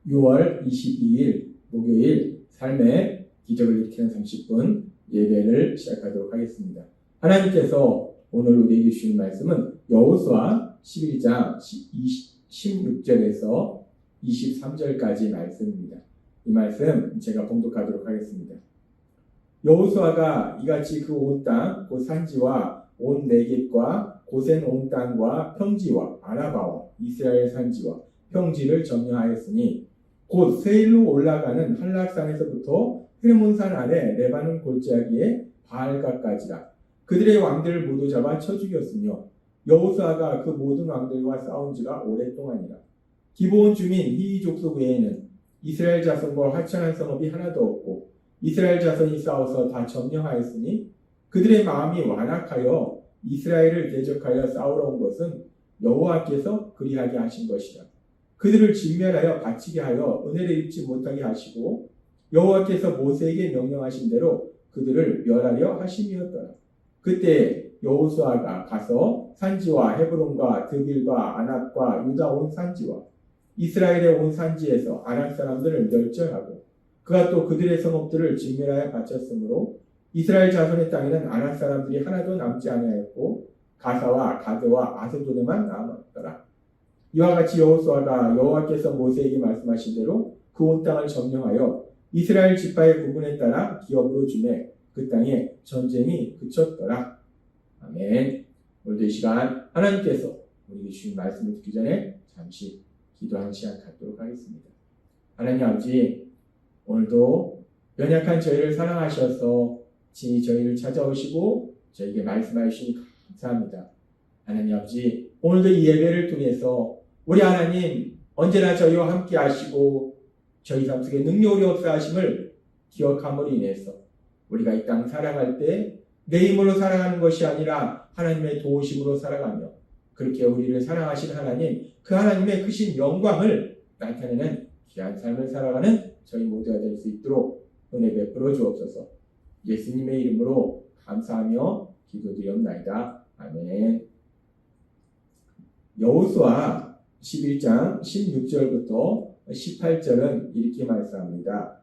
6월 22일 목요일 삶의 기적을 일으키는 30분 예배를 시작하도록 하겠습니다. 하나님께서 오늘 우리에게 주신 말씀은 여호수아 11장 16절에서 23절까지 말씀입니다. 이 말씀 제가 봉독하도록 하겠습니다. 여호수아가 이같이 그 온 땅, 곧 산지와 온 네겝과 고센 온 땅과 평지와 아라바와 이스라엘 산지와 평지를 점령하였으니 곧 세일로 올라가는 한락산에서부터 헤르몬산 아래 레바논 골짜기에 바알가까지라. 그들의 왕들을 모두 잡아 쳐 죽였으며 여호수아가 그 모든 왕들과 싸운 지가 오랫동안이라. 기브온 주민 히위 족속 외에는 이스라엘 자손과 하찮은 성읍이 하나도 없고 이스라엘 자손이 싸워서 다 점령하였으니 그들의 마음이 완악하여 이스라엘을 대적하여 싸우러 온 것은 여호와께서 그리하게 하신 것이라. 그들을 진멸하여 바치게 하여 은혜를 입지 못하게 하시고 여호와께서 모세에게 명령하신 대로 그들을 멸하려 하심이었더라. 그때 여호수아가 가서 산지와 헤브론과 드빌과 아낙과 유다 온 산지와 이스라엘의 온 산지에서 아낙 사람들을 멸절하고 그가 또 그들의 성읍들을 진멸하여 바쳤으므로 이스라엘 자손의 땅에는 아낙 사람들이 하나도 남지 아니하였고 가사와 가드와 아스도드만 남았더라. 이와 같이 여호수아가 여호와께서 모세에게 말씀하신 대로 그 온 땅을 점령하여 이스라엘 지파의 구분에 따라 기업으로 주매 그 땅에 전쟁이 그쳤더라. 아멘. 오늘도 이 시간 하나님께서 우리에게 주신 말씀을 듣기 전에 잠시 기도하는 시간 갖도록 하겠습니다. 하나님 아버지, 오늘도 연약한 저희를 사랑하셔서 친히 저희를 찾아오시고 저희에게 말씀하여 주시니 감사합니다. 하나님 아버지, 오늘도 이 예배를 통해서 우리 하나님 언제나 저희와 함께 하시고 저희 삶 속에 능력으로 역사하심을 기억함으로 인해서 우리가 이 땅 살아갈 때 내 힘으로 살아가는 것이 아니라 하나님의 도우심으로 살아가며 그렇게 우리를 사랑하신 하나님, 그 하나님의 크신 영광을 나타내는 귀한 삶을 살아가는 저희 모두가 될 수 있도록 은혜 베풀어 주옵소서. 예수님의 이름으로 감사하며 기도드리옵나이다. 아멘. 여호수아 11장 16절부터 18절은 이렇게 말씀합니다.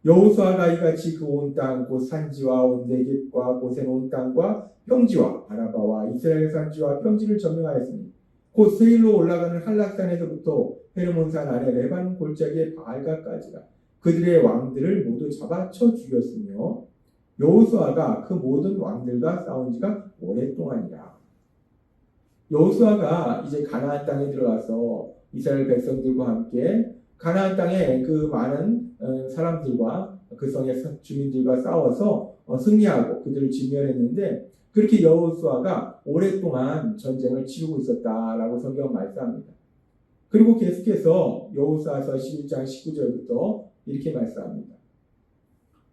여호수아가 이같이 그 온 땅 곧 산지와 온 네겝과 고센 온 땅과 평지와 아라바와 이스라엘 산지와 평지를 점령하였으니 곧 세일로 올라가는 한락산에서부터 헤르몬산 아래 레바논 골짜기의 바알가까지라. 그들의 왕들을 모두 잡아 쳐 죽였으며 여호수아가 그 모든 왕들과 싸운 지가 오랫동안이라. 여호수아가 이제 가나안 땅에 들어가서 이스라엘 백성들과 함께 가나안 땅에 그 많은 사람들과 그 성의 주민들과 싸워서 승리하고 그들을 진멸했는데 그렇게 여호수아가 오랫동안 전쟁을 치르고 있었다라고 성경 말씀합니다. 그리고 계속해서 여호수아서 11장 19절부터 이렇게 말씀합니다.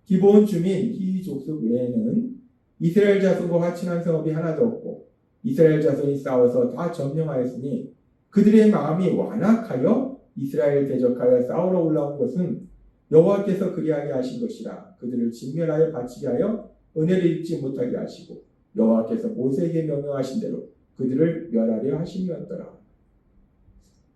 기브온 주민 히위 족속 외에는 이스라엘 자손과 화친한 성읍이 하나도 없고 이스라엘 자손이 싸워서 다 점령하였으니 그들의 마음이 완악하여 이스라엘 대적하여 싸우러 올라온 것은 여호와께서 그리하게 하신 것이라. 그들을 진멸하여 바치게 하여 은혜를 입지 못하게 하시고 여호와께서 모세에게 명령하신 대로 그들을 멸하려 하심이었더라.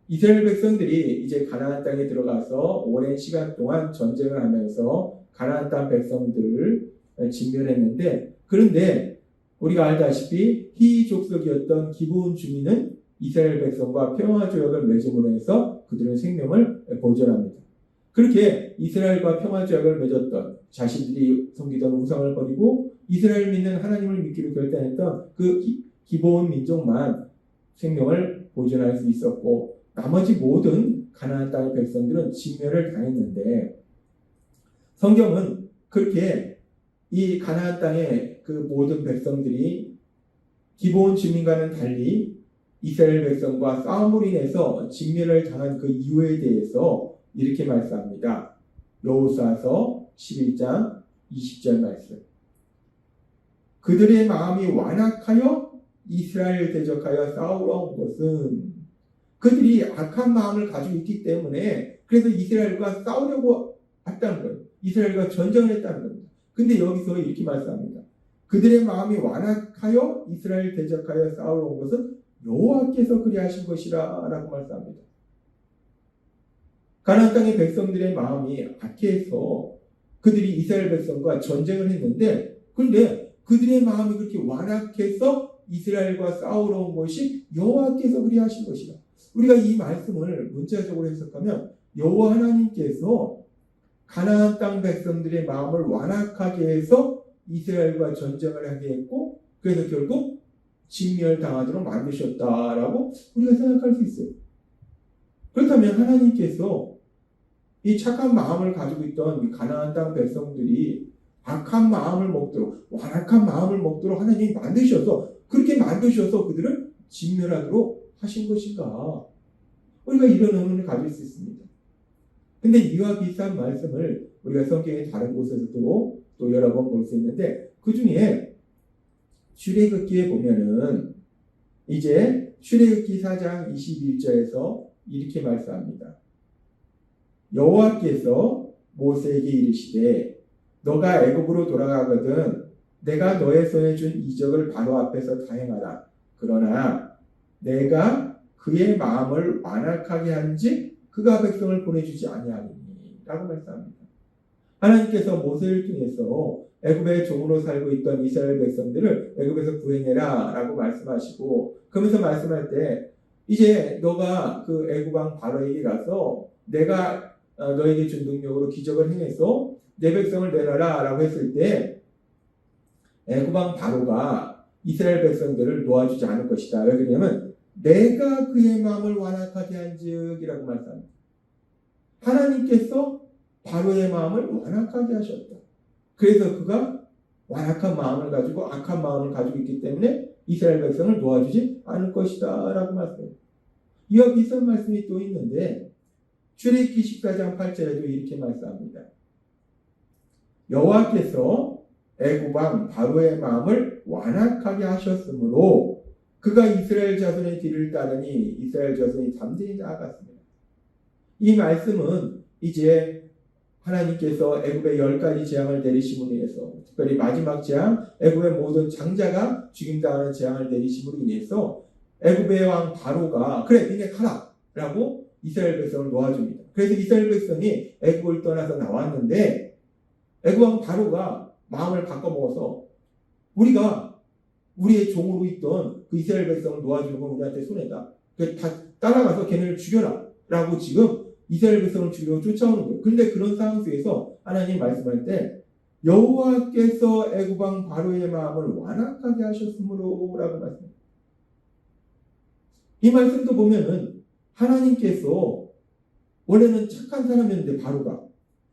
이스라엘 백성들이 이제 가나안 땅에 들어가서 오랜 시간 동안 전쟁을 하면서 가나안 땅 백성들을 진멸했는데 그런데 우리가 알다시피 히위 족속이었던 기브온 주민은 이스라엘 백성과 평화 조약을 맺음으로 해서 그들은 생명을 보존합니다. 그렇게 이스라엘과 평화 조약을 맺었던 자신들이 섬기던 우상을 버리고 이스라엘 믿는 하나님을 믿기로 결단했던 그 기브온 민족만 생명을 보존할 수 있었고 나머지 모든 가나안 땅의 백성들은 진멸을 당했는데 성경은 그렇게 이 가나안 땅의 그 모든 백성들이 기브온 주민과는 달리 이스라엘 백성과 싸움으로 인해서 진멸을 당한 그 이유에 대해서 이렇게 말씀합니다. 여호수아서 11장 20절 말씀. 그들의 마음이 완악하여 이스라엘 대적하여 싸우러 온 것은 그들이 악한 마음을 가지고 있기 때문에 그래서 이스라엘과 싸우려고 했다는 거예요. 이스라엘과 전쟁을 했다는 겁니다. 근데 여기서 이렇게 말씀합니다. 그들의 마음이 완악하여 이스라엘 대적하여 싸우러 온 것은 여호와께서 그리하신 것이라 라고 말씀합니다. 가나안 땅의 백성들의 마음이 악해서 그들이 이스라엘 백성과 전쟁을 했는데, 그런데 그들의 마음이 그렇게 완악해서 이스라엘과 싸우러 온 것이 여호와께서 그리하신 것이다. 우리가 이 말씀을 문자적으로 해석하면 여호와 하나님께서 가나안 땅 백성들의 마음을 완악하게 해서 이스라엘과 전쟁을 하게 했고, 그래서 결국 진멸당하도록 만드셨다라고 우리가 생각할 수 있어요. 그렇다면 하나님께서 이 착한 마음을 가지고 있던 이 가나안 땅 백성들이 악한 마음을 먹도록, 완악한 마음을 먹도록 하나님이 만드셔서, 그렇게 만드셔서 그들을 진멸하도록 하신 것인가? 우리가 이런 의문을 가질 수 있습니다. 근데 이와 비슷한 말씀을 우리가 성경의 다른 곳에서도 또 여러 번 볼 수 있는데, 그 중에 출애굽기에 보면은 이제 출애굽기 4장 21절에서 이렇게 말씀합니다. 여호와께서 모세에게 이르시되 너가 애굽으로 돌아가거든 내가 너의 손에 준 이적을 바로 앞에서 다 행하라. 그러나 내가 그의 마음을 완악하게 한즉 그가 백성을 보내주지 아니하리니 라고 말씀합니다. 하나님께서 모세를 통해서 애굽의 종으로 살고 있던 이스라엘 백성들을 애굽에서 구해내라 라고 말씀하시고, 그러면서 말씀할 때 이제 너가 그 애굽 왕 바로에게 가서 내가 너에게 준 능력으로 기적을 행해서 내 백성을 내놔라 라고 했을 때 애굽 왕 바로가 이스라엘 백성들을 놓아주지 않을 것이다. 왜 그러냐면 내가 그의 마음을 완악하게 한즉이라고 말씀합니다. 하나님께서 바로의 마음을 완악하게 하셨다. 그래서 그가 완악한 마음을 가지고 악한 마음을 가지고 있기 때문에 이스라엘 백성을 놓아주지 않을 것이다 라고 말씀합니다. 이와 비슷한 말씀이 또 있는데 출애굽기 14장 8절에도 이렇게 말씀합니다. 여호와께서 애굽 왕 바로의 마음을 완악하게 하셨으므로 그가 이스라엘 자손의 뒤를 따르니 이스라엘 자손이 담대히 나아갔습니다. 이 말씀은 이제 하나님께서 애굽에 10가지 재앙을 내리심으로 인해서, 특별히 마지막 재앙, 애굽의 모든 장자가 죽임당하는 재앙을 내리심으로 인해서 애굽의 왕 바로가 그래 니네 가라 라고 이스라엘 백성을 놓아줍니다. 그래서 이스라엘 백성이 애굽을 떠나서 나왔는데 애굽 왕 바로가 마음을 바꿔먹어서 우리가 우리의 종으로 있던 그 이스라엘 백성을 놓아주는 건 우리한테 손해다. 다 따라가서 걔네를 죽여라 라고 지금 이스라엘 백성을 죽이려고 쫓아오는 거예요. 그런데 그런 상황 속에서 하나님 말씀할 때 여호와께서 애굽 왕 바로의 마음을 완악하게 하셨으므로 라고 말씀합니다. 이 말씀도 보면은 하나님께서 원래는 착한 사람이었는데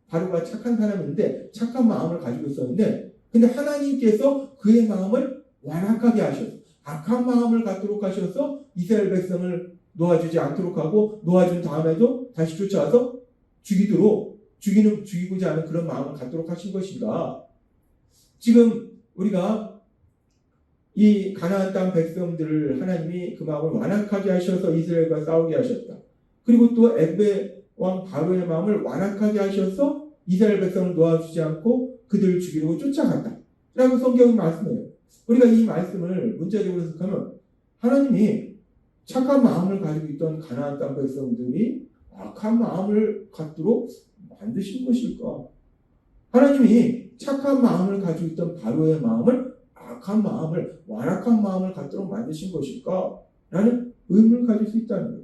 바로가 착한 사람인데 착한 마음을 가지고 있었는데, 근데 하나님께서 그의 마음을 완악하게 하셔서 악한 마음을 갖도록 하셔서 이스라엘 백성을 놓아주지 않도록 하고, 놓아준 다음에도 다시 쫓아와서 죽이고자 하는 그런 마음을 갖도록 하신 것인가? 지금 우리가 이 가나안 땅 백성들을 하나님이 그 마음을 완악하게 하셔서 이스라엘과 싸우게 하셨다. 그리고 또 애굽의 왕 바로의 마음을 완악하게 하셔서 이스라엘 백성을 놓아주지 않고 그들을 죽이려고 쫓아갔다 라고 성경이 말씀해요. 우리가 이 말씀을 문자적으로 해석하면 하나님이 착한 마음을 가지고 있던 가나안 땅 백성들이 악한 마음을 갖도록 만드신 것일까? 하나님이 착한 마음을 가지고 있던 바로의 마음을 악한 마음을, 완악한 마음을 갖도록 만드신 것일까? 라는 의문을 가질 수 있다는 거예요.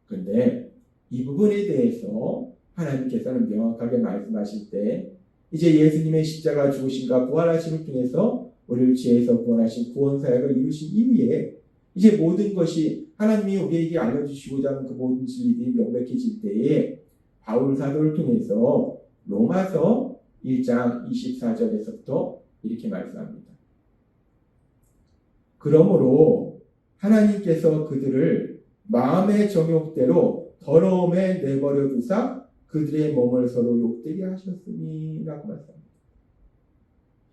그런데 이 부분에 대해서 하나님께서는 명확하게 말씀하실 때 이제 예수님의 십자가 죽으심과 부활하심을 통해서 우리를 죄에서 구원하신 구원사역을 이루신 이후에 이제 모든 것이 하나님이 우리에게 알려주시고자 하는 그 모든 진리들이 명백해질 때에 바울 사도를 통해서 로마서 1장 24절에서부터 이렇게 말씀합니다. 그러므로 하나님께서 그들을 마음의 정욕대로 더러움에 내버려 두사 그들의 몸을 서로 욕되게 하셨으니 라고 말씀합니다.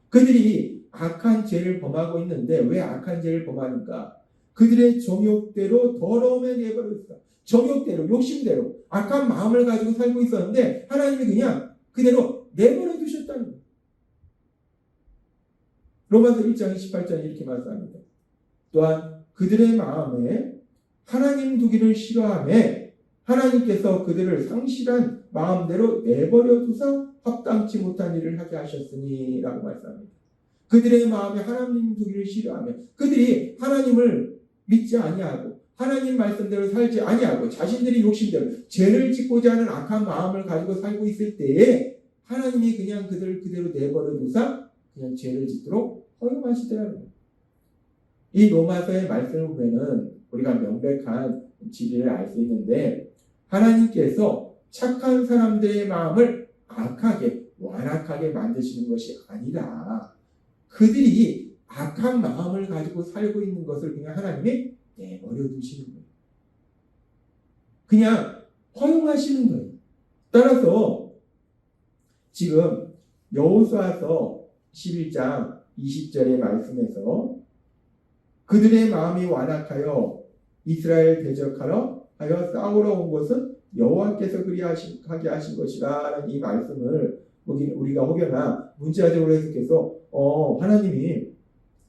그들이 악한 죄를 범하고 있는데 왜 악한 죄를 범하는가? 그들의 정욕대로 더러움에 내버려 두사, 정욕대로, 욕심대로 악한 마음을 가지고 살고 있었는데 하나님이 그냥 그대로 내버려 두셨다는 거예요. 로마서 1장 28절에 이렇게 말씀합니다. 또한 그들의 마음에 하나님 두기를 싫어하며 하나님께서 그들을 상실한 마음대로 내버려 두사 합당치 못한 일을 하게 하셨으니 라고 말씀합니다. 그들의 마음에 하나님 두기를 싫어하며 그들이 하나님을 믿지 아니하고 하나님 말씀대로 살지 아니하고 자신들이 욕심대로 죄를 짓고자 하는 악한 마음을 가지고 살고 있을 때에 하나님이 그냥 그들을 그대로 내버려 두사 그냥 죄를 짓도록 허용하시더라는 거예요. 이 로마서의 말씀을 보면은 우리가 명백한 진리를 알 수 있는데 하나님께서 착한 사람들의 마음을 악하게 완악하게 만드시는 것이 아니라 그들이 악한 마음을 가지고 살고 있는 것을 그냥 하나님이 내버려 두시는 거예요. 그냥 허용하시는 거예요. 따라서 지금 여호수아서 11장 20절의 말씀에서 그들의 마음이 완악하여 이스라엘 대적하러 하여 싸우러 온 것은 여호와께서 그리하게 하신 것이라 라는 이 말씀을 우리가 혹여나 문자적으로 해석해서 하나님이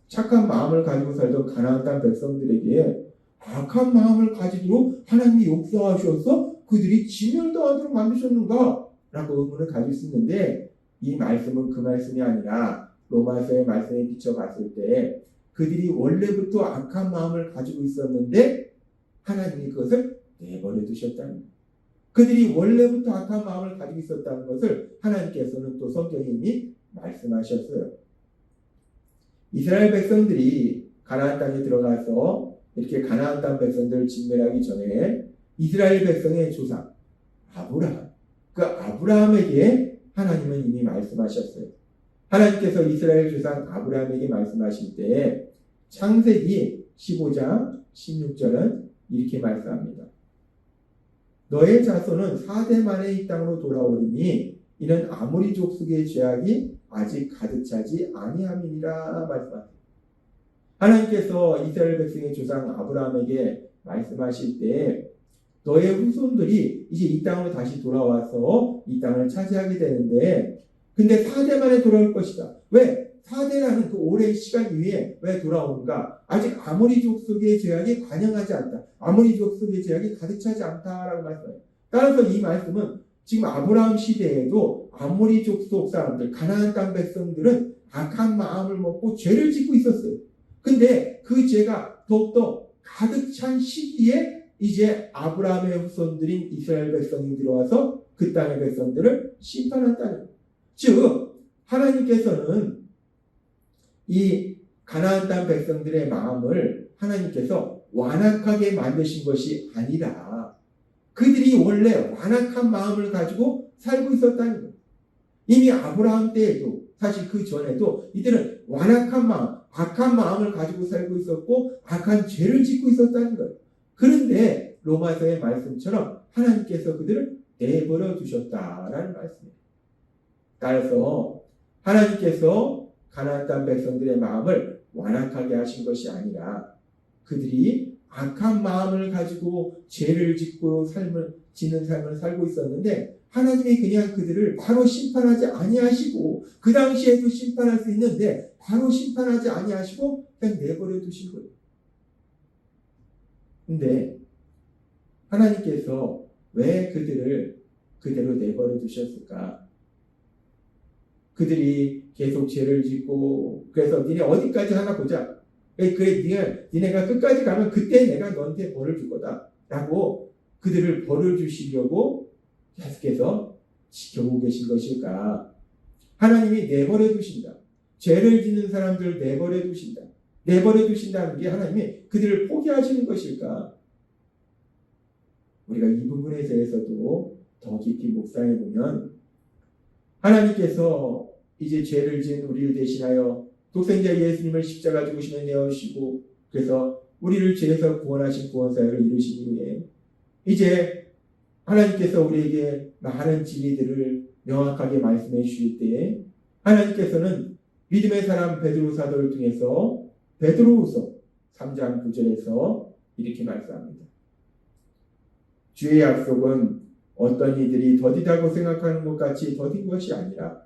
착한 마음을 가지고 살던 가나안 땅 백성들에게 악한 마음을 가지도록 하나님이 용서하셔서 그들이 진멸당하도록 만드셨는가? 라고 의문을 가질 수 있는데 이 말씀은 그 말씀이 아니라 로마서의 말씀에 비춰봤을 때 그들이 원래부터 악한 마음을 가지고 있었는데 하나님이 그것을 내버려 두셨다는 거예요. 그들이 원래부터 악한 마음을 가지고 있었다는 것을 하나님께서는 또 성경에 이미 말씀하셨어요. 이스라엘 백성들이 가나안 땅에 들어가서 이렇게 가나안 땅 백성들을 진멸하기 전에 이스라엘 백성의 조상 아브라함, 그 아브라함에게 하나님은 이미 말씀하셨어요. 하나님께서 이스라엘 조상 아브라함에게 말씀하실 때 창세기 15장 16절은 이렇게 말씀합니다. 너의 자손은 4대 만에 이 땅으로 돌아오리니 이는 아모리 족속의 죄악이 아직 가득 차지 아니함이니라 말씀합니다. 하나님께서 이스라엘 백성의 조상 아브라함에게 말씀하실 때 너의 후손들이 이제 이 땅으로 다시 돌아와서 이 땅을 차지하게 되는데 근데 4대 만에 돌아올 것이다. 왜? 4대라는 그 오랜 시간 이후에 왜 돌아오는가? 아직 아모리 족속의 죄악이 관영하지 않다. 아모리 족속의 죄악이 가득 차지 않다라고 말씀해요. 따라서 이 말씀은 지금 아브라함 시대에도 아모리 족속 사람들, 가나안 땅 백성들은 악한 마음을 먹고 죄를 짓고 있었어요. 근데 그 죄가 더욱더 가득 찬 시기에 이제 아브라함의 후손들인 이스라엘 백성이 들어와서 그 땅의 백성들을 심판한다는 거예요. 즉 하나님께서는 이 가나안 땅 백성들의 마음을 하나님께서 완악하게 만드신 것이 아니라 그들이 원래 완악한 마음을 가지고 살고 있었다는 거예요. 이미 아브라함 때에도 사실 그 전에도 이들은 완악한 마음, 악한 마음을 가지고 살고 있었고 악한 죄를 짓고 있었다는 거예요. 그런데 로마서의 말씀처럼 하나님께서 그들을 내버려 두셨다라는 말씀이에요. 따라서 하나님께서 가나안 땅 백성들의 마음을 완악하게 하신 것이 아니라 그들이 악한 마음을 가지고 죄를 짓고 지는 삶을 살고 있었는데 하나님이 그냥 그들을 바로 심판하지 아니하시고 그 당시에도 심판할 수 있는데 바로 심판하지 아니하시고 그냥 내버려 두신 거예요. 근데 하나님께서 왜 그들을 그대로 내버려 두셨을까? 그들이 계속 죄를 짓고 그래서 니네 어디까지 하나 보자. 그래 니네가 끝까지 가면 그때 내가 너한테 벌을 줄 거다 라고 그들을 벌을 주시려고 계속해서 지켜보고 계신 것일까? 하나님이 내버려 두신다. 죄를 짓는 사람들을 내버려 두신다. 내버려 두신다는 게 하나님이 그들을 포기하시는 것일까? 우리가 이 부분에 대해서도 더 깊이 묵상해 보면 하나님께서 이제 죄를 지은 우리를 대신하여 독생자 예수님을 십자가 죽으심에 내어주시고 그래서 우리를 죄에서 구원하신 구원사역을 이루신 이후에 이제 하나님께서 우리에게 많은 진리들을 명확하게 말씀해 주실 때에 하나님께서는 믿음의 사람 베드로 사도를 통해서 베드로후서 3장 9절에서 이렇게 말씀합니다. 주의 약속은 어떤 이들이 더디다고 생각하는 것 같이 더딘 것이 아니라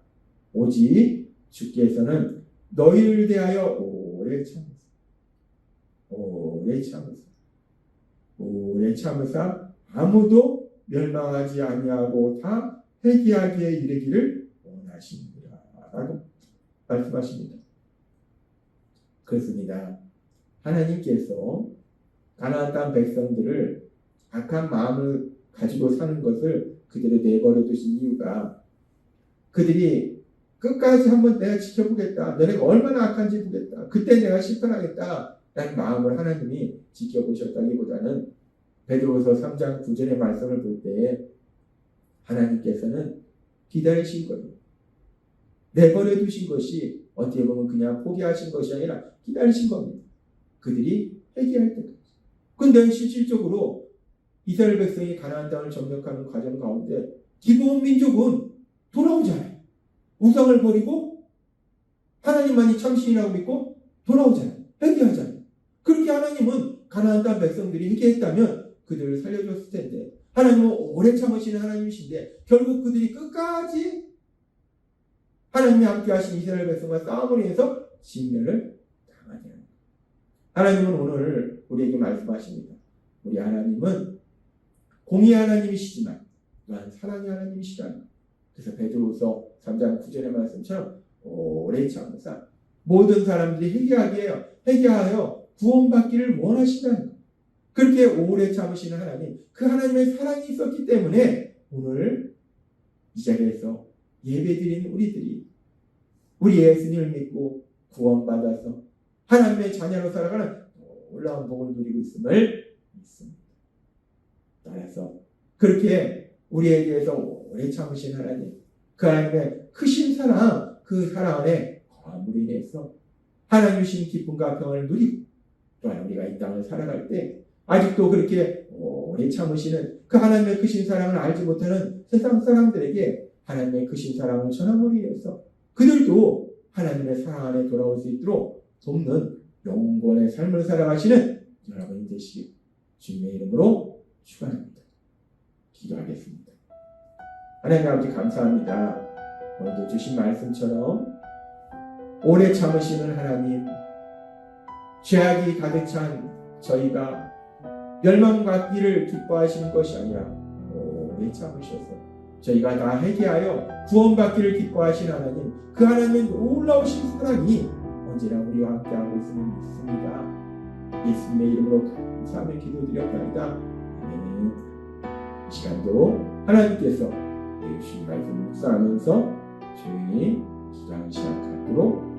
오직 주께서는 너희를 대하여 오래 참으사 아무도 멸망하지 아니하고 다 회개하기에 이르기를 원하시니라 라고 말씀하십니다. 그렇습니다. 하나님께서 가나안 땅 백성들을 악한 마음을 가지고 사는 것을 그대로 내버려 두신 이유가 그들이 끝까지 한번 내가 지켜보겠다. 너네가 얼마나 악한지 보겠다. 그때 내가 심판하겠다. 라는 마음을 하나님이 지켜보셨다기보다는 베드로서 3장 9절의 말씀을 볼 때에 하나님께서는 기다리신 거예요. 내버려 두신 것이 어떻게 보면 그냥 포기하신 것이 아니라 기다리신 겁니다. 그들이 회개할 때까지. 근데 실질적으로 이스라엘 백성이 가나안 땅을 점령하는 과정 가운데 기브온 민족은 돌아오잖아요. 우상을 버리고 하나님만이 참신이라고 믿고 돌아오잖아요. 회개하잖아요. 그렇게 하나님은 가나안 땅 백성들이 회개했다면 그들을 살려줬을 텐데 하나님은 오래 참으시는 하나님이신데 결국 그들이 끝까지 하나님이 함께 하신 이스라엘 백성과 싸움을 해서 진멸을 당하게 합니다. 하나님은 오늘 우리에게 말씀하십니다. 우리 하나님은 공의의 하나님이시지만 또한 사랑의 하나님이시다. 그래서 베드로서 3장 9절의 말씀처럼 오래 참으사 모든 사람들이 회개하여 구원받기를 원하신다는 것. 그렇게 오래 참으시는 하나님, 그 하나님의 사랑이 있었기 때문에 오늘 이 자리에서 예배드린 우리들이 우리 예수님을 믿고 구원받아서 하나님의 자녀로 살아가는 놀라운 복을 누리고 있음을 믿습니다. 따라서 그렇게 우리에 대해서 오래 참으신 하나님, 그 하나님의 크신 사랑, 그 사랑 안에 거함으로 인해서 하나님 주신 기쁨과 평안을 누리고 또한 우리가 이 땅을 살아갈 때 아직도 그렇게 오래 참으시는 그 하나님의 크신 사랑을 알지 못하는 세상 사람들에게 하나님의 크신 사랑을 전함으로 인해서 그들도 하나님의 사랑 안에 돌아올 수 있도록 돕는 영원의 삶을 살아가시는 여러분이 되시길 주님의 이름으로 축원합니다. 기도하겠습니다. 하나님 아버지 감사합니다. 오늘도 주신 말씀처럼 오래 참으시는 하나님, 죄악이 가득 찬 저희가 멸망받기를 기뻐하시는 것이 아니라 오래 참으셔서 저희가 다 회개하여 구원받기를 기뻐하신 하나님, 그 하나님의 놀라우신 사랑이 언제나 우리와 함께하고 있음을 믿습니다. 예수님의 이름으로 감사하며 기도드렸습니다. 아멘. 이 시간도 하나님께서 주신 말씀을 묵상하면서 조용히 기도하는 시간 갖도록